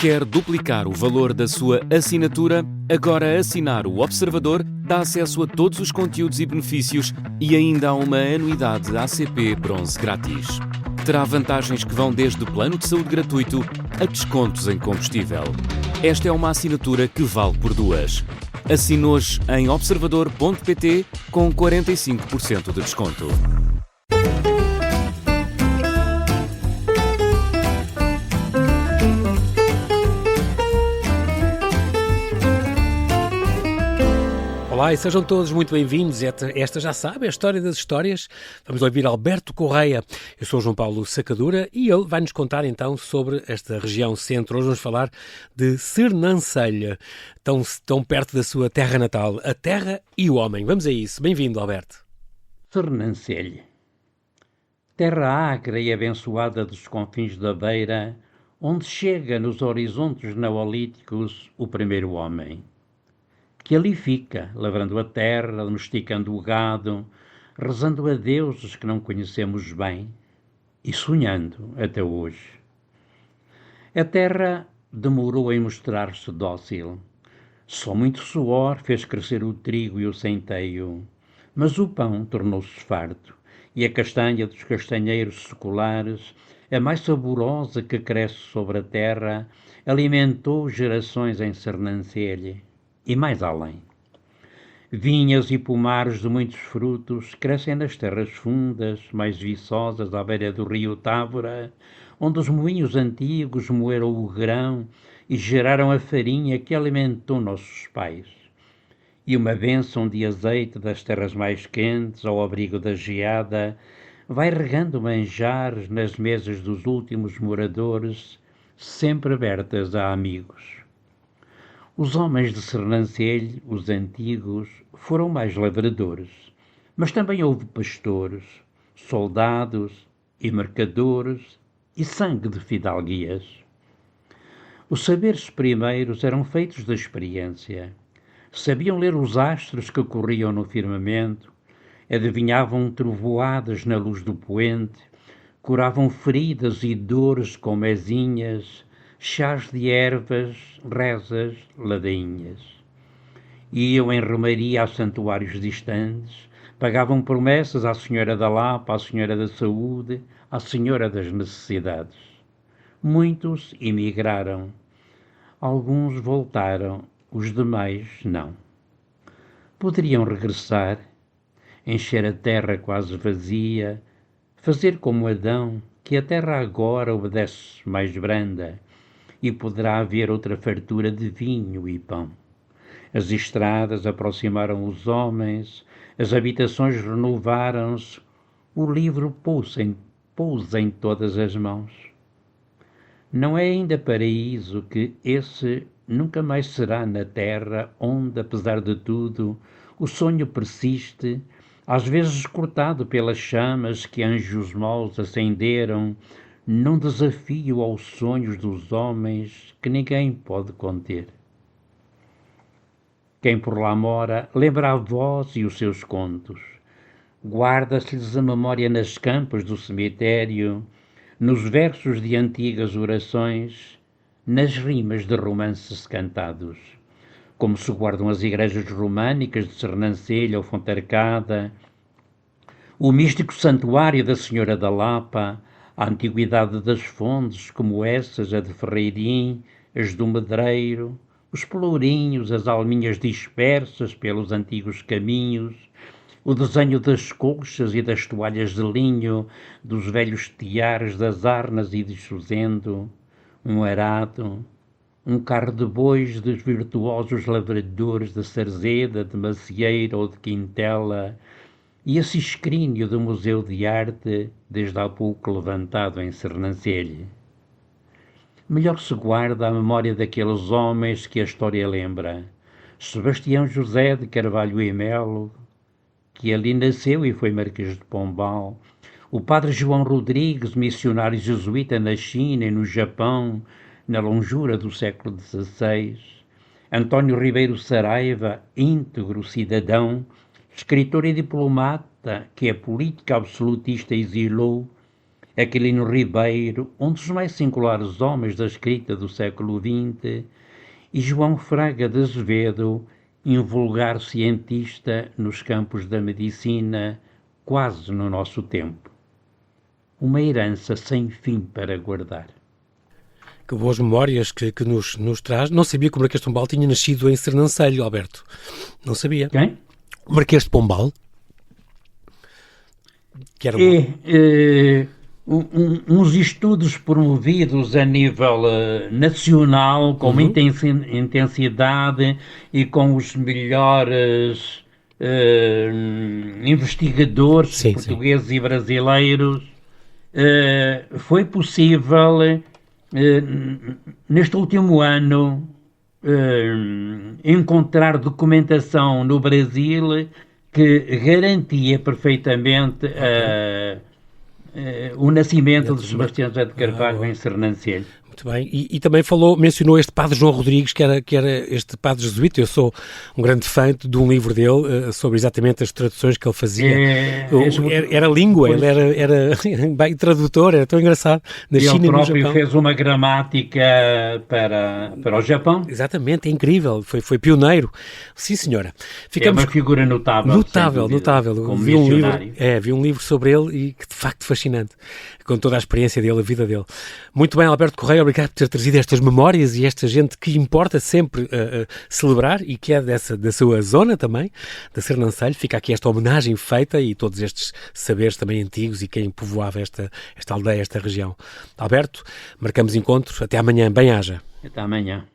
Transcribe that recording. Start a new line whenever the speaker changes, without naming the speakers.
Quer duplicar o valor da sua assinatura? Agora assinar o Observador dá acesso a todos os conteúdos e benefícios e ainda há uma anuidade ACP Bronze grátis. Terá vantagens que vão desde plano de saúde gratuito a descontos em combustível. Esta é uma assinatura que vale por duas. Assine hoje em observador.pt com 45% de desconto.
Olá e sejam todos muito bem-vindos. Esta já sabe, é a história das histórias. Vamos ouvir Alberto Correia. Eu sou João Paulo Sacadura e ele vai-nos contar então sobre esta região centro. Hoje vamos falar de Sernancelho, tão perto da sua terra natal, a terra e o homem. Vamos a isso. Bem-vindo, Alberto.
Sernancelho, terra agra e abençoada dos confins da beira, onde chega nos horizontes neolíticos o primeiro homem. Que ali fica, lavrando a terra, domesticando o gado, rezando a deuses que não conhecemos bem e sonhando até hoje. A terra demorou em mostrar-se dócil. Só muito suor fez crescer o trigo e o centeio, mas o pão tornou-se farto e a castanha dos castanheiros seculares, a mais saborosa que cresce sobre a terra, alimentou gerações em Sernancelho. E mais além. Vinhas e pomares de muitos frutos crescem nas terras fundas, mais viçosas, à beira do rio Távora, onde os moinhos antigos moeram o grão e geraram a farinha que alimentou nossos pais. E uma bênção de azeite das terras mais quentes, ao abrigo da geada, vai regando manjares nas mesas dos últimos moradores, sempre abertas a amigos. Os homens de Sernancelho, os antigos, foram mais lavradores, mas também houve pastores, soldados e mercadores e sangue de fidalguias. Os saberes primeiros eram feitos da experiência. Sabiam ler os astros que corriam no firmamento, adivinhavam trovoadas na luz do poente, curavam feridas e dores com mezinhas, chás de ervas, rezas, ladainhas. Iam em romaria a santuários distantes, pagavam promessas à Senhora da Lapa, à Senhora da Saúde, à Senhora das Necessidades. Muitos emigraram, alguns voltaram, os demais não. Poderiam regressar, encher a terra quase vazia, fazer como Adão, que a terra agora obedece mais branda, e poderá haver outra fartura de vinho e pão. As estradas aproximaram os homens, as habitações renovaram-se, o livro pousa em todas as mãos. Não é ainda paraíso que esse nunca mais será na terra onde, apesar de tudo, o sonho persiste, às vezes cortado pelas chamas que anjos maus acenderam, num desafio aos sonhos dos homens que ninguém pode conter. Quem por lá mora lembra a voz e os seus contos. Guarda-se-lhes a memória nas campas do cemitério, nos versos de antigas orações, nas rimas de romances cantados. Como se guardam as igrejas românicas de Sernancelho ou Fontarcada, o místico santuário da Senhora da Lapa, a antiguidade das fontes, como essas, a de Ferreirim, as do Medreiro, os pelourinhos, as alminhas dispersas pelos antigos caminhos, o desenho das colchas e das toalhas de linho, dos velhos tiares das arnas e de chuzendo, um arado, um carro de bois dos virtuosos lavradores de Sarzeda, de Macieira ou de Quintela, e esse escrínio do Museu de Arte, desde há pouco levantado em Sernancelho. Melhor se guarda a memória daqueles homens que a história lembra. Sebastião José de Carvalho e Melo, que ali nasceu e foi Marquês de Pombal, o padre João Rodrigues, missionário jesuíta na China e no Japão, na longura do século XVI, António Ribeiro Saraiva, íntegro cidadão, escritor e diplomata que a política absolutista exilou, Aquilino Ribeiro, um dos mais singulares homens da escrita do século XX, e João Fraga de Azevedo, invulgar cientista nos campos da medicina, quase no nosso tempo. Uma herança sem fim para guardar.
Que boas memórias que nos traz. Não sabia que o Marquês de Pombal tinha nascido em Sernancelho, Alberto. Não sabia.
Quem?
O Marquês de Pombal. Que era
uns estudos promovidos a nível nacional, com muita intensidade e com os melhores investigadores portugueses e brasileiros. Foi possível, neste último ano, encontrar documentação no Brasil que garantia perfeitamente o nascimento de Sebastião José de Carvalho em Sernancelho.
Muito bem. E também mencionou este padre João Rodrigues, que era este padre jesuíta. Eu sou um grande fã de um livro dele sobre exatamente as traduções que ele fazia. Era língua, ele era bem tradutor, era tão engraçado. Na China e no Japão. Ele próprio
fez uma gramática para o Japão.
Exatamente, é incrível. Foi pioneiro. Sim, senhora.
É uma figura notável.
Notável. Vi um livro sobre ele e que de facto fascinante, com toda a experiência dele, a vida dele. Muito bem, Alberto Correia, obrigado por ter trazido estas memórias e esta gente que importa sempre celebrar e que é da sua zona também, da Sernancelho. Fica aqui esta homenagem feita e todos estes saberes também antigos e quem povoava esta aldeia, esta região. Alberto, marcamos encontros. Até amanhã. Bem-aja.
Até amanhã.